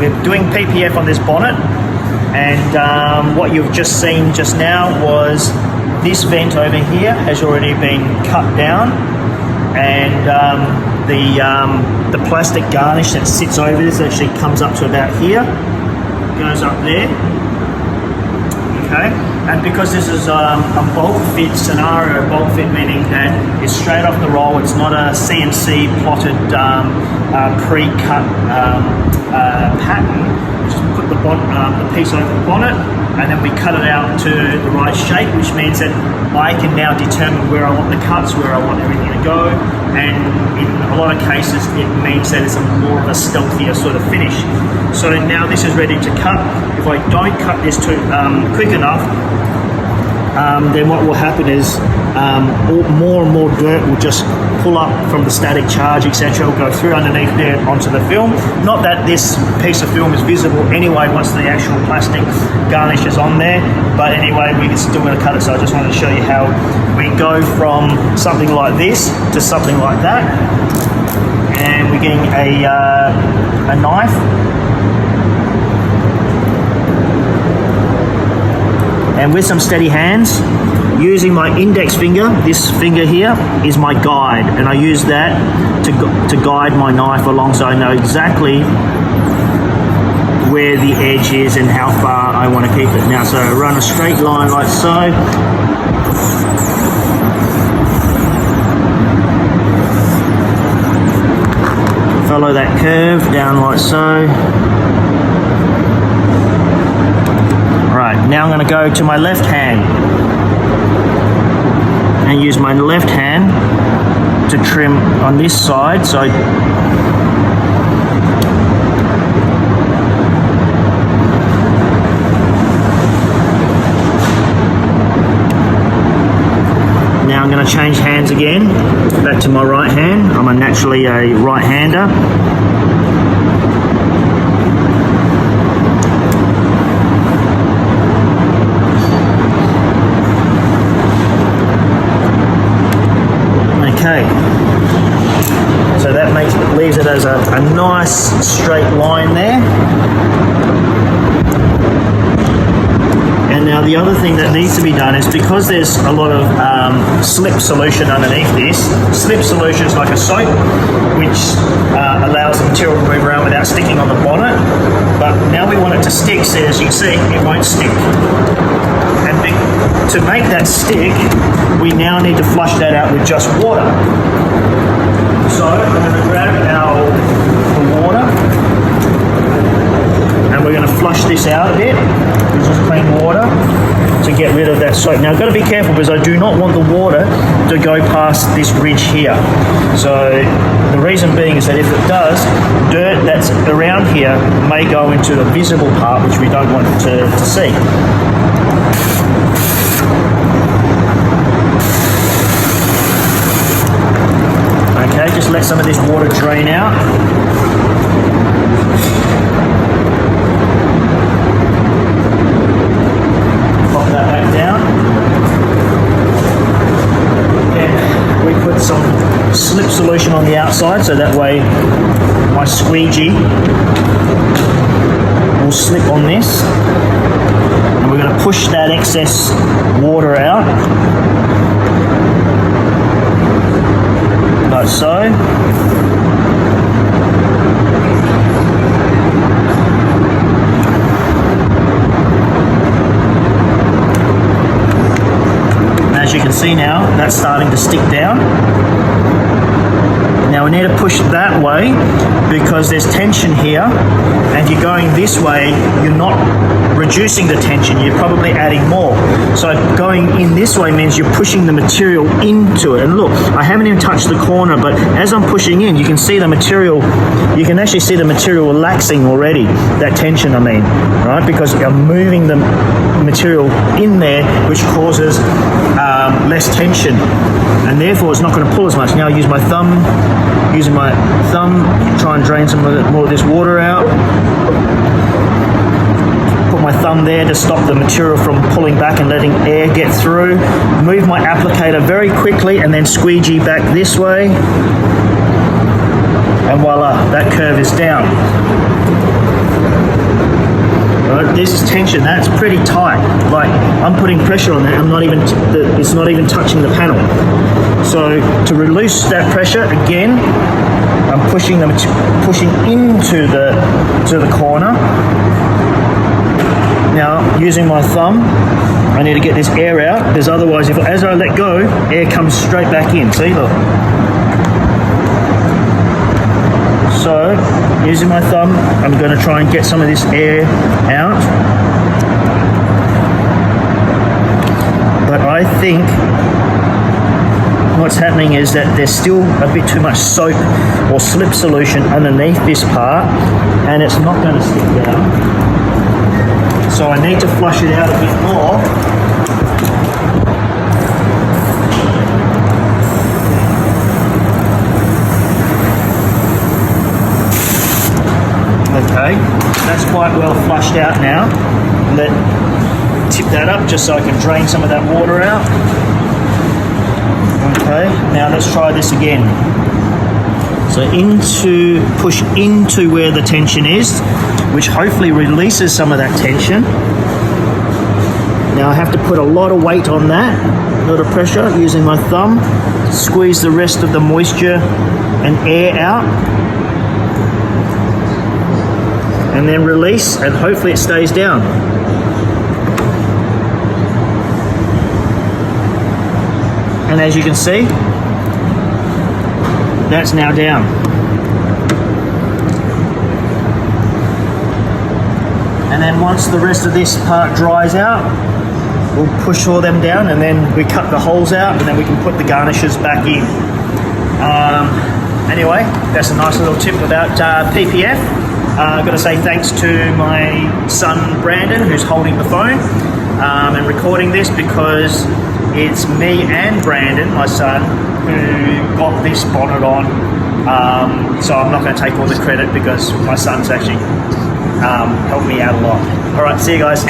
we're doing PPF on this bonnet, and what you've just seen just now was this vent over here has already been cut down, and the plastic garnish that sits over this actually comes up to about here, goes up there. Okay, and because this is a bulk fit scenario, bulk fit meaning that it's straight off the roll, it's not a CNC plotted pre-cut pattern. We just put the piece over the bonnet, and then we cut it out to the right shape, which means that I can now determine where I want the cuts, where I want everything to go, and in a lot of cases it means that it's more of a stealthier sort of finish. So now this is ready to cut. If I don't cut this too quick enough, then what will happen is more and more dirt will just pull up from the static charge, etc. will go through underneath there onto the film. Not that this piece of film is visible anyway once the actual plastic garnish is on there, but anyway, we're still going to cut it. So I just wanted to show you how we go from something like this to something like that. And we're getting a knife. And with some steady hands, using my index finger, this finger here is my guide, and I use that to guide my knife along, so I know exactly where the edge is and how far I want to keep it. Now, so I run a straight line like so. Follow that curve down like so. Right, now I'm going to go to my left hand and use my left hand to trim on this side. So now I'm going to change hands again, back to my right hand. I'm naturally a right-hander. Okay, so that leaves it as a nice straight line there. And now the other thing that needs to be done is, because there's a lot of slip solution underneath this, slip solution is like a soap which allows the material to move around without sticking on the bonnet, but now we want it to stick, so as you can see it won't stick. And to make that stick, we now need to flush that out with just water. So I'm going to grab the water, and we're going to flush this out a bit with just plain water to get rid of that soap. Now I've got to be careful because I do not want the water to go past this ridge here. So the reason being is that if it does, dirt that's around here may go into the visible part, which we don't want to see. Okay, just let some of this water drain out. Pop that back down. And we put some slip solution on the outside, so that way my squeegee will slip on this. And we're going to push that excess water out. Like so. As you can see now, that's starting to stick down. Now we need to push that way because there's tension here, and you're going this way, you're not reducing the tension, you're probably adding more. So going in this way means you're pushing the material into it. And look, I haven't even touched the corner, but as I'm pushing in, you can see the material, you can actually see the material relaxing already, that tension I mean, right? Because I'm moving the material in there, which causes less tension, and therefore it's not going to pull as much. Now I use my thumb, try and drain some more of this water out. Put my thumb there to stop the material from pulling back and letting air get through. Move my applicator very quickly and then squeegee back this way. And voila, that curve is down. Right, this is tension. That's pretty tight. Like I'm putting pressure on that. I'm not even. It's not even touching the panel. So to release that pressure again, I'm pushing into the corner. Now using my thumb, I need to get this air out because otherwise, as I let go, air comes straight back in. See, look. So, using my thumb, I'm going to try and get some of this air out. But I think what's happening is that there's still a bit too much soap or slip solution underneath this part, and it's not going to stick down. So I need to flush it out a bit more. Okay, that's quite well flushed out now. Tip that up just so I can drain some of that water out. Okay, now let's try this again. So push into where the tension is, which hopefully releases some of that tension. Now I have to put a lot of weight on that, a lot of pressure, using my thumb, squeeze the rest of the moisture and air out. And then release, and hopefully it stays down. And as you can see, that's now down. And then once the rest of this part dries out, we'll push all them down, and then we cut the holes out, and then we can put the garnishes back in. Anyway, that's a nice little tip about PPF. I've got to say thanks to my son Brandon, who's holding the phone and recording this, because it's me and Brandon, my son, who got this bonnet on. So I'm not going to take all the credit because my son's actually helped me out a lot. All right, see you guys.